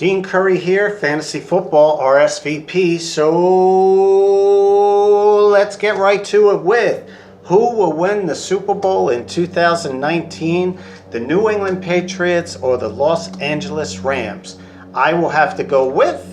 Dean Curry here, Fantasy Football RSVP. So let's get right to it with who will win the Super Bowl in 2019, the New England Patriots or the Los Angeles Rams. I will have to go with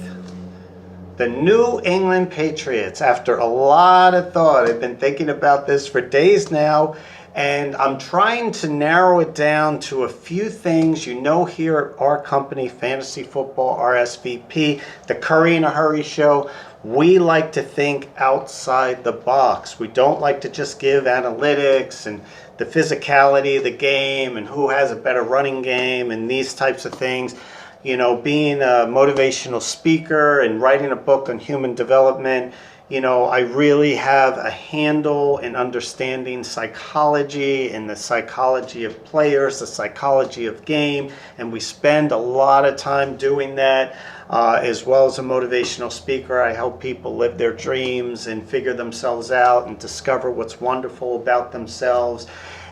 the New England Patriots. After a lot of thought, I've been thinking about this for days now, and I'm trying to narrow it down to a few things. You know, here at our company, Fantasy Football RSVP, the Curry in a Hurry show, we like to think outside the box. We don't like to just give analytics and the physicality of the game and who has a better running game and these types of things. You know, being a motivational speaker and writing a book on human development, you know, I really have a handle in understanding psychology and the psychology of players, the psychology of game, and we spend a lot of time doing that. As well as a motivational speaker, I help people live their dreams and figure themselves out and discover what's wonderful about themselves.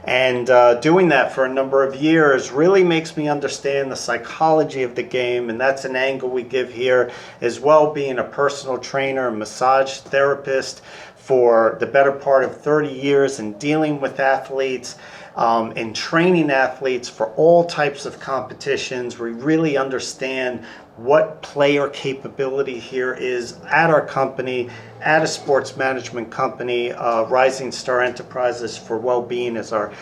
And doing that for a number of years really makes me understand the psychology of the game, and that's an angle we give here, as well being a personal trainer and massage therapist for the better part of 30 years and dealing with athletes and training athletes for all types of competitions. We really understand what player capability here is at our company, at a sports management company. Rising Star Enterprises for Wellbeing is our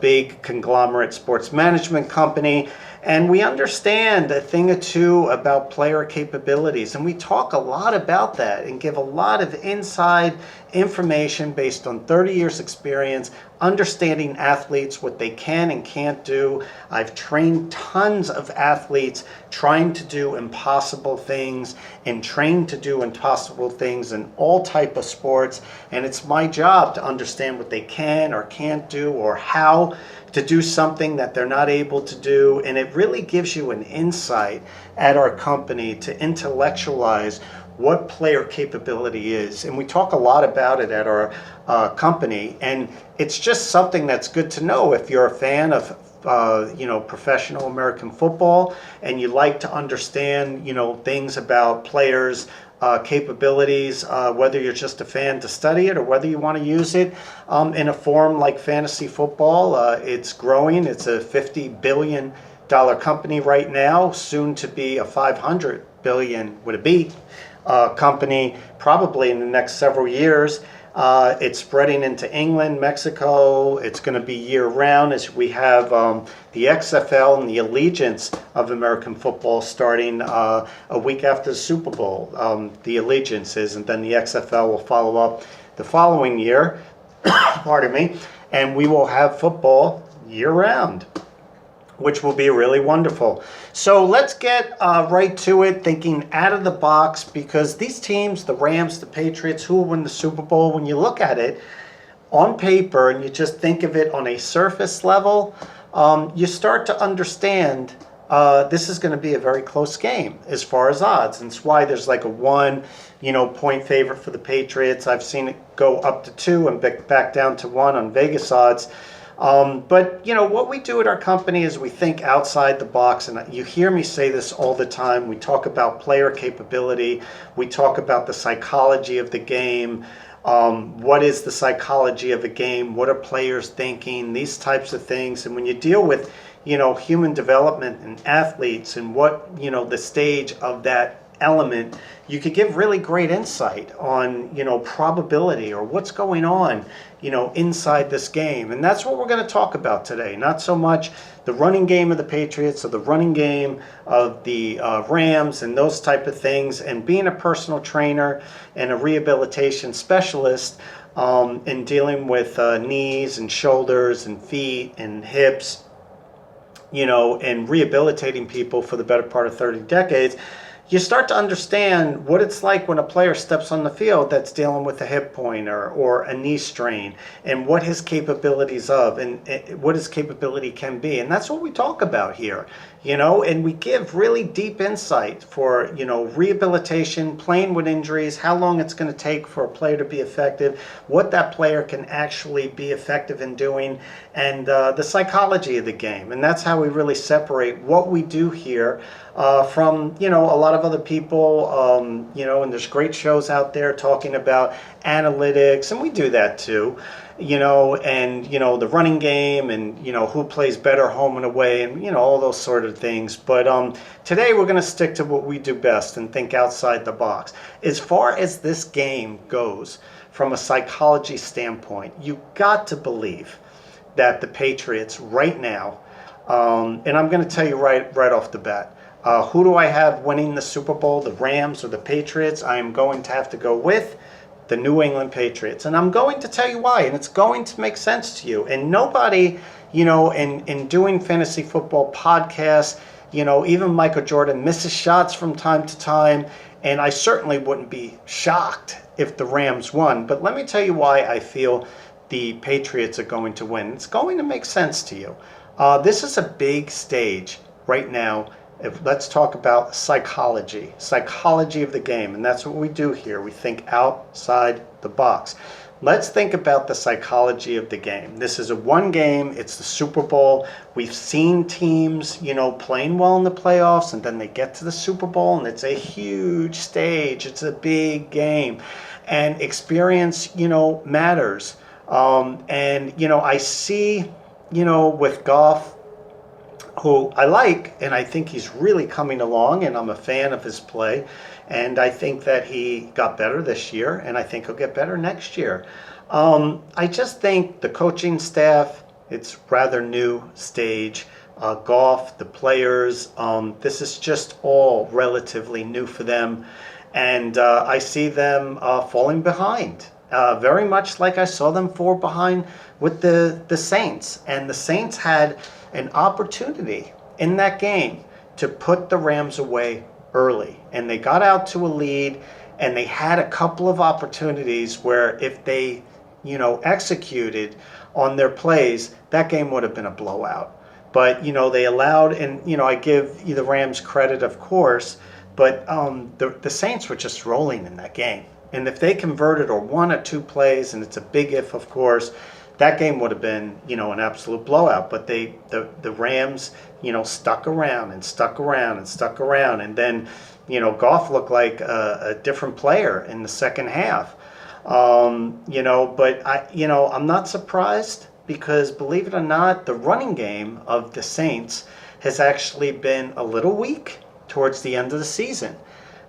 big conglomerate sports management company. And we understand a thing or two about player capabilities. And we talk a lot about that and give a lot of inside information based on 30 years experience, understanding athletes, what they can and can't do. I've trained tons of athletes trying to do impossible things and trained to do impossible things in all type of sports. And it's my job to understand what they can or can't do or how to do something that they're not able to do. And it really gives you an insight at our company to intellectualize what player capability is. And we talk a lot about it at our company. And it's just something that's good to know if you're a fan of professional American football and you like to understand, things about players' capabilities, whether you're just a fan to study it or whether you want to use it in a form like fantasy football. It's growing. It's a $50 billion company right now, soon to be a $500 billion with a B company probably in the next several years. It's spreading into England, Mexico. It's going to be year-round as we have the XFL and the Allegiance of American football starting a week after the Super Bowl. The Allegiance is, and then the XFL will follow up the following year, pardon me, and we will have football year-round, which will be really wonderful. So let's get right to it, thinking out of the box, because these teams, the Rams, the Patriots, who will win the Super Bowl, when you look at it on paper and you just think of it on a surface level, you start to understand this is going to be a very close game as far as odds. And it's why there's like a 1 point favorite for the Patriots. I've seen it go up to 2 and back down to 1 on Vegas odds. But what we do at our company is we think outside the box, and you hear me say this all the time. We talk about player capability. We talk about the psychology of the game. What is the psychology of a game? What are players thinking? These types of things. And when you deal with, human development and athletes and what, the stage of that element, you could give really great insight on, probability or what's going on, inside this game. And that's what we're going to talk about today. Not so much the running game of the Patriots or the running game of the Rams and those type of things. And being a personal trainer and a rehabilitation specialist in dealing with knees and shoulders and feet and hips, and rehabilitating people for the better part of 30 decades, you start to understand what it's like when a player steps on the field that's dealing with a hip pointer or a knee strain, and what his capabilities of and what his capability can be. And that's what we talk about here. and we give really deep insight for, rehabilitation, playing with injuries, how long it's going to take for a player to be effective, what that player can actually be effective in doing, and the psychology of the game. And that's how we really separate what we do here from, a lot of other people, and there's great shows out there talking about analytics, and we do that too. And the running game, and who plays better home and away, and all those sort of things. But today we're going to stick to what we do best and think outside the box. As far as this game goes, from a psychology standpoint, you got to believe that the Patriots right now, and I'm going to tell you right off the bat, who do I have winning the Super Bowl, the Rams or the Patriots? I am going to have to go with the New England Patriots. And I'm going to tell you why, and it's going to make sense to you. And nobody, in doing fantasy football podcasts, even Michael Jordan misses shots from time to time, and I certainly wouldn't be shocked if the Rams won. But let me tell you why I feel the Patriots are going to win. It's going to make sense to you. This is a big stage right now. Let's talk about psychology of the game, and that's what we do here. We think outside the box. Let's think about the psychology of the game. This is a one game. It's the Super Bowl. We've seen teams, playing well in the playoffs, and then they get to the Super Bowl, and it's a huge stage. It's a big game, and experience, matters. I see, with Goff, who I like, and I think he's really coming along, and I'm a fan of his play, and I think that he got better this year, and I think he'll get better next year. I just think the coaching staff, it's rather new stage. Goff, the players, this is just all relatively new for them, and I see them falling behind. Very much like I saw them fall behind with the Saints, and the Saints had an opportunity in that game to put the Rams away early, and they got out to a lead, and they had a couple of opportunities where if they executed on their plays, that game would have been a blowout. But they allowed, and I give the Rams credit, of course, but the Saints were just rolling in that game, and if they converted or one or two plays, and it's a big if, of course, that game would have been, an absolute blowout. But the Rams, stuck around and stuck around and stuck around. And then, Goff looked like a different player in the second half. But I'm not surprised, because believe it or not, the running game of the Saints has actually been a little weak towards the end of the season.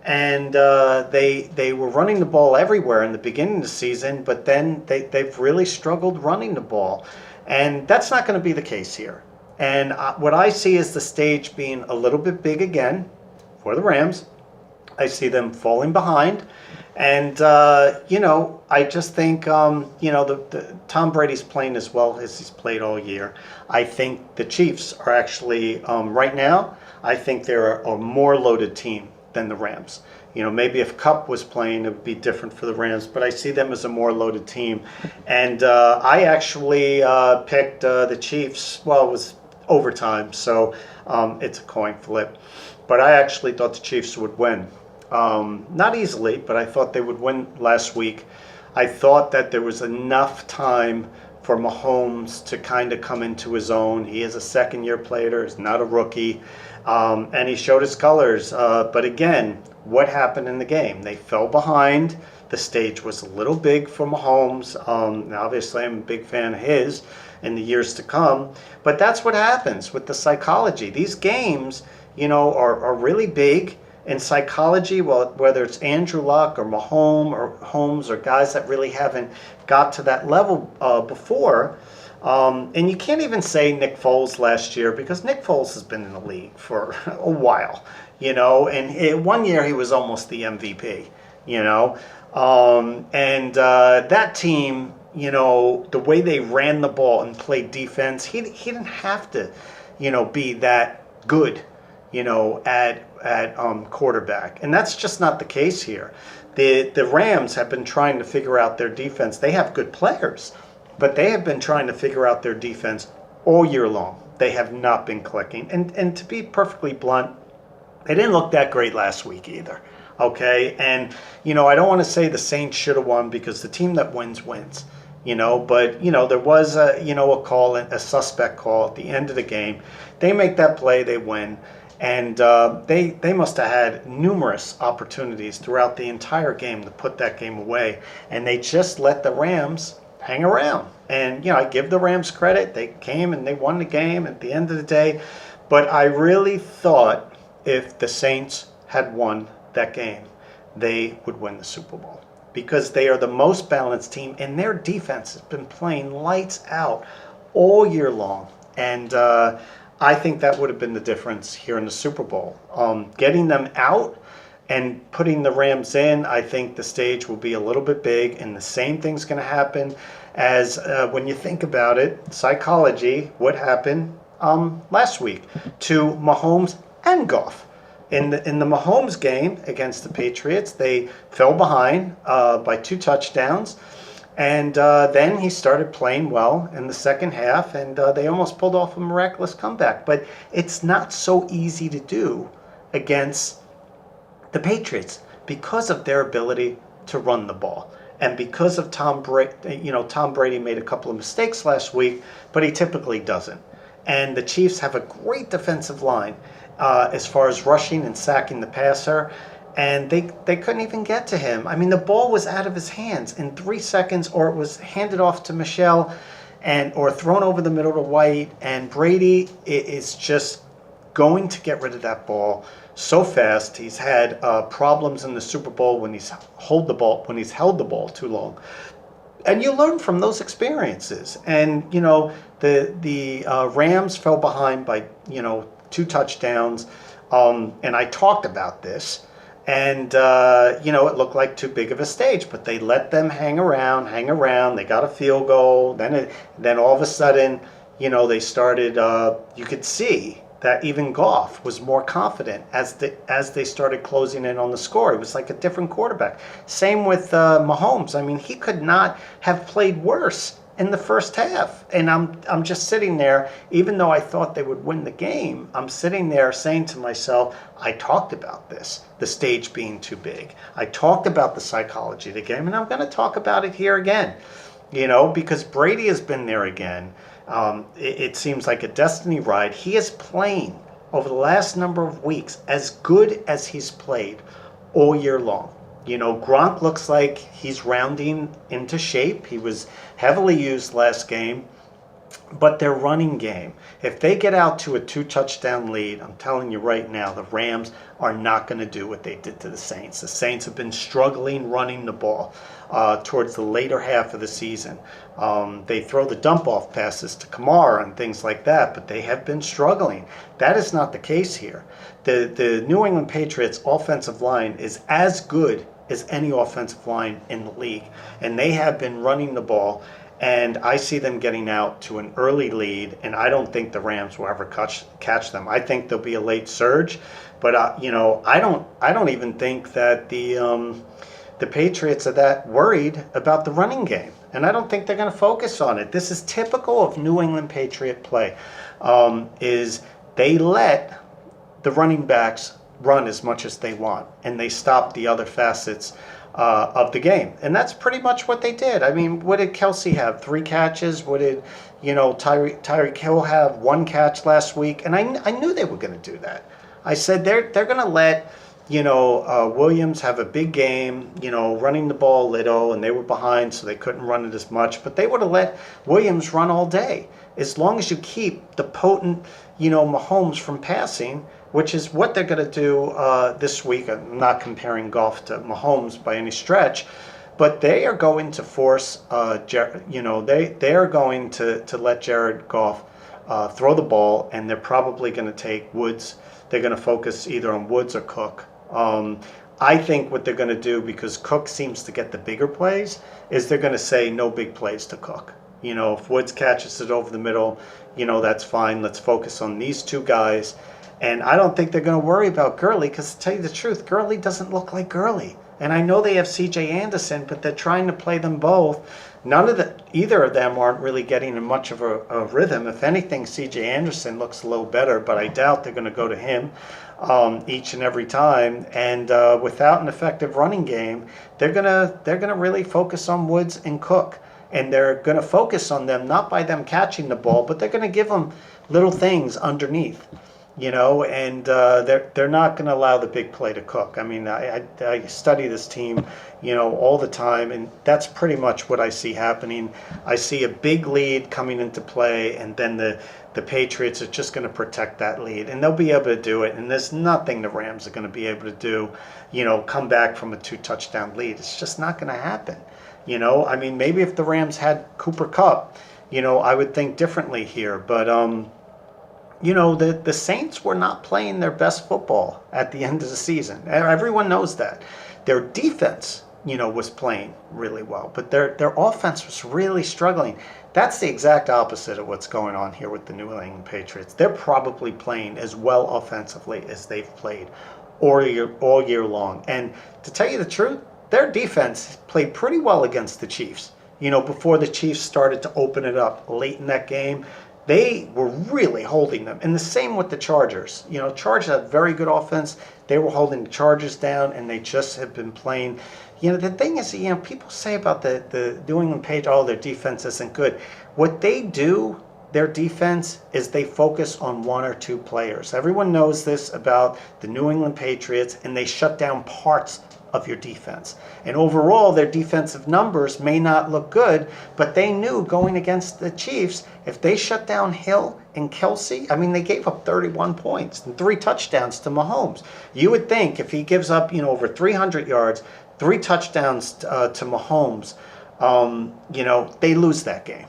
And they were running the ball everywhere in the beginning of the season, but then they've really struggled running the ball. And that's not going to be the case here. And what I see is the stage being a little bit big again for the Rams. I see them falling behind. And, I just think, the Tom Brady's playing as well as he's played all year. I think the Chiefs are actually, right now, I think they're a more loaded team than the Rams. Maybe if Kupp was playing, it would be different for the Rams, but I see them as a more loaded team. And I actually picked the Chiefs. Well, it was overtime, so it's a coin flip. But I actually thought the Chiefs would win. Not easily, but I thought they would win last week. I thought that there was enough time for Mahomes to kind of come into his own. He is a second-year player. He's not a rookie. And he showed his colors. But again, what happened in the game? They fell behind. The stage was a little big for Mahomes. Obviously, I'm a big fan of his in the years to come. But that's what happens with the psychology. These games, are really big. In psychology, well, whether it's Andrew Luck or Mahomes or guys that really haven't got to that level before, and you can't even say Nick Foles last year, because Nick Foles has been in the league for a while, and one year he was almost the MVP, and that team, the way they ran the ball and played defense, he didn't have to, be that good, at quarterback. And that's just not the case here. The Rams have been trying to figure out their defense. They have good players, but they have been trying to figure out their defense all year long. they have not been clicking. And to be perfectly blunt, they didn't look that great last week either. Okay, and I don't want to say the Saints should have won because the team that wins wins. But there was a call, a suspect call at the end of the game. They make that play, they win, and they must have had numerous opportunities throughout the entire game to put that game away, and they just let the Rams hang around. And I give the Rams credit; they came and they won the game at the end of the day. But I really thought if the Saints had won that game, they would win the Super Bowl, because they are the most balanced team, and their defense has been playing lights out all year long. And I think that would have been the difference here in the Super Bowl. Getting them out and putting the Rams in, I think the stage will be a little bit big, and the same thing's going to happen as when you think about it, psychology, what happened last week to Mahomes and Goff. In the Mahomes game against the Patriots, they fell behind by 2 touchdowns, and then he started playing well in the second half, and they almost pulled off a miraculous comeback. But it's not so easy to do against the Patriots because of their ability to run the ball. And because of Tom Brady, Tom Brady made a couple of mistakes last week, but he typically doesn't. And the Chiefs have a great defensive line as far as rushing and sacking the passer, and they couldn't even get to him. I mean, the ball was out of his hands in 3 seconds, or it was handed off to Michel, or thrown over the middle to White, and Brady is just going to get rid of that ball so fast. He's had problems in the Super Bowl when he's held the ball too long. And you learn from those experiences. And the Rams fell behind by 2 touchdowns, and I talked about this, and it looked like too big of a stage, but they let them hang around. They got a field goal. Then all of a sudden, they started. You could see that even Goff was more confident as they started closing in on the score. It was like a different quarterback. Same with Mahomes. I mean, he could not have played worse in the first half. And I'm just sitting there, even though I thought they would win the game, I'm sitting there saying to myself, I talked about this, the stage being too big. I talked about the psychology of the game, and I'm going to talk about it here again, because Brady has been there again. It seems like a destiny ride. He is playing over the last number of weeks as good as he's played all year long. Gronk looks like he's rounding into shape. He was heavily used last game. But their running game, if they get out to a 2-touchdown lead, I'm telling you right now, the Rams are not going to do what they did to the Saints. The Saints have been struggling running the ball towards the later half of the season. They throw the dump-off passes to Kamara and things like that, but they have been struggling. That is not the case here. The New England Patriots offensive line is as good as any offensive line in the league, and they have been running the ball. And I see them getting out to an early lead, and I don't think the Rams will ever catch them. I think there'll be a late surge, but I don't even think that the Patriots are that worried about the running game, and I don't think they're going to focus on it. This is typical of New England Patriot play. Is they let the running backs run as much as they want, and they stop the other facets of the game. And that's pretty much what they did. I mean, what did Kelsey have? 3 catches? What did, Tyreek Hill have? 1 catch last week? And I knew they were going to do that. I said they're going to let, Williams have a big game, running the ball a little, and they were behind, so they couldn't run it as much. But they would have let Williams run all day. As long as you keep the potent, Mahomes from passing, which is what they're going to do this week. I'm not comparing Goff to Mahomes by any stretch, but they are going to force, they are going to let Jared Goff throw the ball, and they're probably going to take Woods. They're going to focus either on Woods or Cook. I think what they're going to do, because Cook seems to get the bigger plays, is they're going to say no big plays to Cook. If Woods catches it over the middle, that's fine. Let's focus on these 2 guys. And I don't think they're going to worry about Gurley because, to tell you the truth, Gurley doesn't look like Gurley. And I know they have C.J. Anderson, but they're trying to play them both. Either of them aren't really getting much of a rhythm. If anything, C.J. Anderson looks a little better, but I doubt they're going to go to him each and every time. And without an effective running game, they're gonna really focus on Woods and Cook. And they're going to focus on them, not by them catching the ball, but they're going to give them little things underneath, and they're not going to allow the big play to Cook. I mean, I study this team, all the time, and that's pretty much what I see happening. I see a big lead coming into play, and then the Patriots are just going to protect that lead, and they'll be able to do it. And there's nothing the Rams are going to be able to do, come back from a 2-touchdown lead. It's just not going to happen. I mean, maybe if the Rams had Cooper Kupp, I would think differently here. But, the Saints were not playing their best football at the end of the season. Everyone knows that. Their defense, was playing really well, but their offense was really struggling. That's the exact opposite of what's going on here with the New England Patriots. They're probably playing as well offensively as they've played all year long. And to tell you the truth, their defense played pretty well against the Chiefs. Before the Chiefs started to open it up late in that game, they were really holding them. And the same with the Chargers. Chargers have very good offense. They were holding the Chargers down, and they just have been playing. The thing is, people say about the New England Patriots, their defense isn't good. What they do, their defense, is they focus on one or two players. Everyone knows this about the New England Patriots, and they shut down parts of your defense. And overall, their defensive numbers may not look good, but they knew going against the Chiefs, if they shut down Hill and Kelsey, I mean, they gave up 31 points and 3 touchdowns to Mahomes. You would think if he gives up, over 300 yards, 3 touchdowns to Mahomes, they lose that game.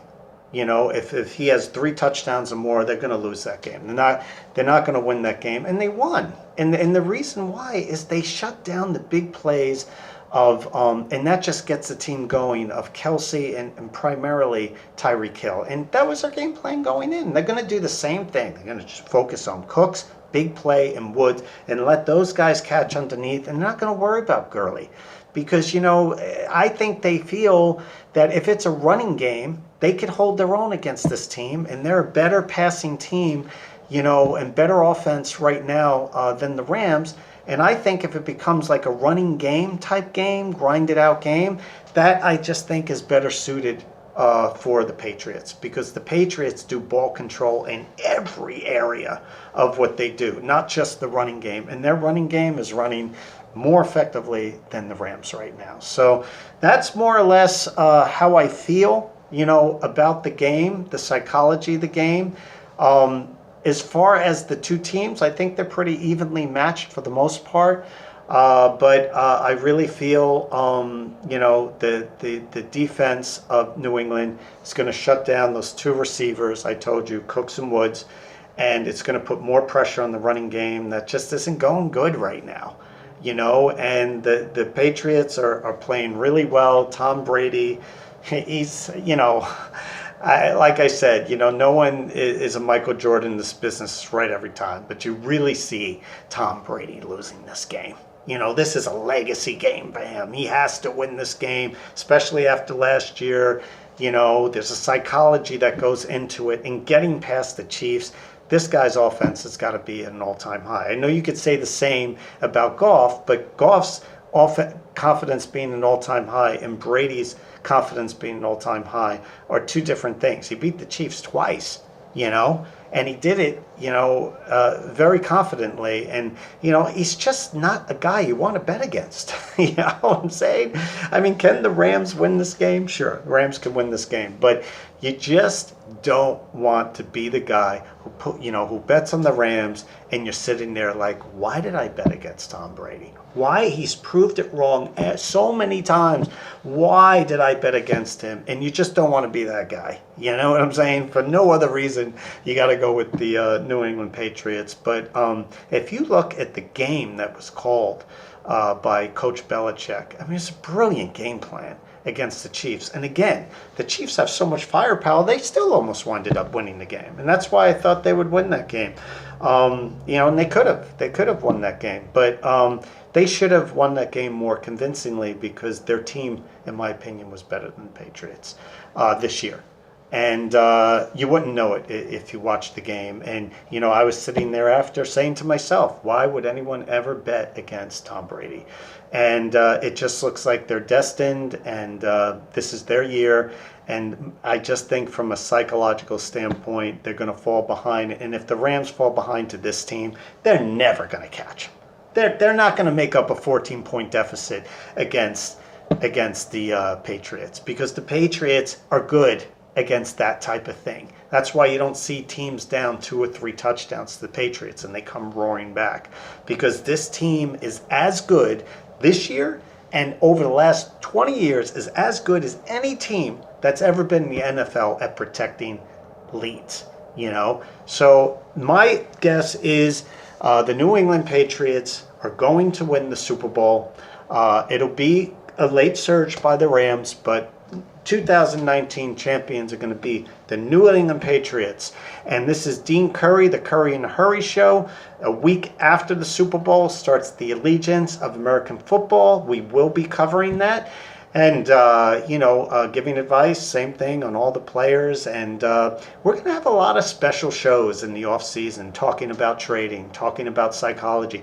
If he has 3 touchdowns or more, they're going to lose that game. They're not going to win that game, and they won. And the reason why is they shut down the big plays of, and that just gets the team going, of Kelsey and primarily Tyreek Hill. And that was their game plan going in. They're going to do the same thing. They're going to just focus on Cooks, big play, and Woods, and let those guys catch underneath, and they're not going to worry about Gurley. Because, I think they feel that if it's a running game, they could hold their own against this team, and they're a better passing team, and better offense right now than the Rams. And I think if it becomes like a running game type game, grinded out game, that I just think is better suited for the Patriots, because the Patriots do ball control in every area of what they do, not just the running game. And their running game is running more effectively than the Rams right now. So that's more or less how I feel, about the game, the psychology of the game. As far as the two teams, I think they're pretty evenly matched for the most part. But I really feel, the defense of New England is going to shut down those 2 receivers, I told you, Cooks and Woods, and it's going to put more pressure on the running game that just isn't going good right now. And the Patriots are playing really well. Tom Brady, he's, like I said, no one is a Michael Jordan in this business right every time, but you really see Tom Brady losing this game. This is a legacy game for him. He has to win this game, especially after last year. There's a psychology that goes into it, and getting past the Chiefs. This guy's offense has got to be at an all-time high. I know you could say the same about Goff, but Goff's confidence being an all-time high and Brady's confidence being an all-time high are 2 different things. He beat the Chiefs twice, and he did it, very confidently. And, he's just not a guy you want to bet against. You know what I'm saying? I mean, can the Rams win this game? Sure, the Rams can win this game. But you just don't want to be the guy who bets on the Rams, and you're sitting there like, why did I bet against Tom Brady? Why? He's proved it wrong so many times. Why did I bet against him? And you just don't want to be that guy. You know what I'm saying? For no other reason, you got to go with the New England Patriots. But if you look at the game that was called by Coach Belichick, I mean, it's a brilliant game plan. against the Chiefs. And again, the Chiefs have so much firepower, they still almost ended up winning the game. And that's why I thought they would win that game. And they could have won that game. But they should have won that game more convincingly because their team, in my opinion, was better than the Patriots this year. And you wouldn't know it if you watched the game. And, I was sitting there after saying to myself, why would anyone ever bet against Tom Brady? And it just looks like they're destined, and this is their year. And I just think from a psychological standpoint, they're going to fall behind. And if the Rams fall behind to this team, they're never going to catch them. They're not going to make up a 14-point deficit against the Patriots, because the Patriots are good against that type of thing. That's why you don't see teams down 2 or 3 touchdowns to the Patriots and they come roaring back, because this team is as good this year and over the last 20 years is as good as any team that's ever been in the NFL at protecting leads. So my guess is the New England Patriots are going to win the Super Bowl. It'll be a late surge by the Rams, but 2019 champions are going to be the New England Patriots. And this is Dean Curry, the Curry in a Hurry show. A week after the Super Bowl starts the Allegiance of American Football. We will be covering that. And, giving advice, same thing on all the players. And we're going to have a lot of special shows in the off season, talking about trading, talking about psychology,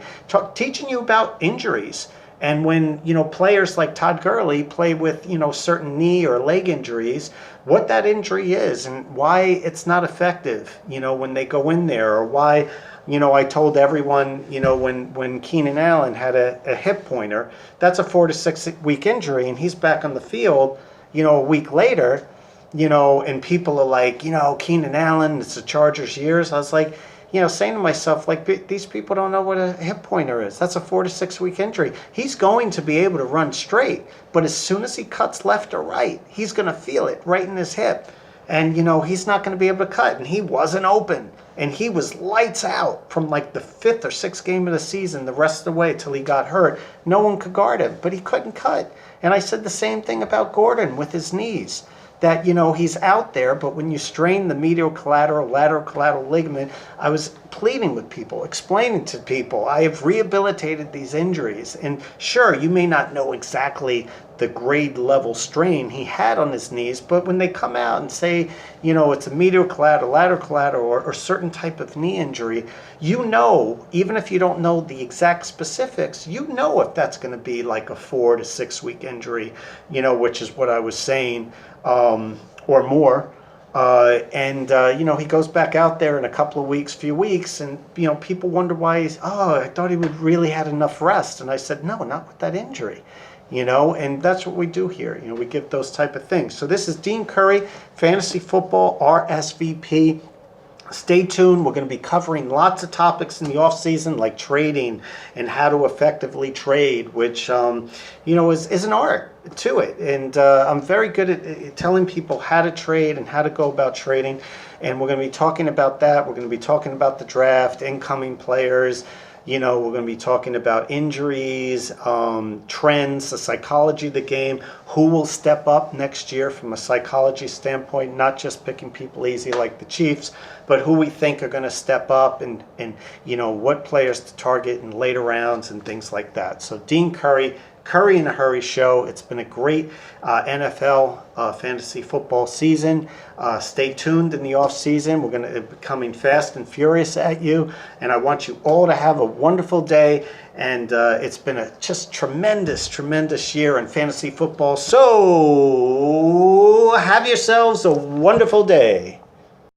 teaching you about injuries. And when, players like Todd Gurley play with, certain knee or leg injuries, what that injury is and why it's not effective, when they go in there, or why, I told everyone, when Keenan Allen had a hip pointer, that's a 4 to 6 week injury, and he's back on the field, a week later, and people are like, Keenan Allen, it's the Chargers' years. I was like, saying to myself, like, these people don't know what a hip pointer is. That's a 4 to 6 week injury. He's going to be able to run straight, but as soon as he cuts left or right, he's going to feel it right in his hip. And, he's not going to be able to cut. And he wasn't open. And he was lights out from like the 5th or 6th game of the season, the rest of the way till he got hurt. No one could guard him, but he couldn't cut. And I said the same thing about Gordon with his knees. That, he's out there, but when you strain the medial collateral, lateral collateral ligament, I was pleading with people, explaining to people, I have rehabilitated these injuries. And sure, you may not know exactly the grade level strain he had on his knees, but when they come out and say, it's a medial collateral, lateral collateral, or certain type of knee injury, even if you don't know the exact specifics, if that's going to be like a 4 to 6 week injury, which is what I was saying, or more. He goes back out there in a couple of few weeks, and, people wonder why I thought he would really had enough rest. And I said, no, not with that injury. And that's what we do here. We give those type of things. So this is Dean Curry, Fantasy Football RSVP. Stay tuned. We're going to be covering lots of topics in the off season, like trading and how to effectively trade, which, is an art to it. And I'm very good at telling people how to trade and how to go about trading. And we're going to be talking about that. We're going to be talking about the draft, incoming players. We're going to be talking about injuries, trends, the psychology of the game, who will step up next year from a psychology standpoint, not just picking people easy like the Chiefs, but who we think are going to step up and what players to target in later rounds and things like that. So Dean Curry, Curry in a Hurry show. It's been a great NFL fantasy football season. Stay tuned in the off season. We're going to be coming fast and furious at you, and I want you all to have a wonderful day. And it's been a just tremendous year in fantasy football. So have yourselves a wonderful day.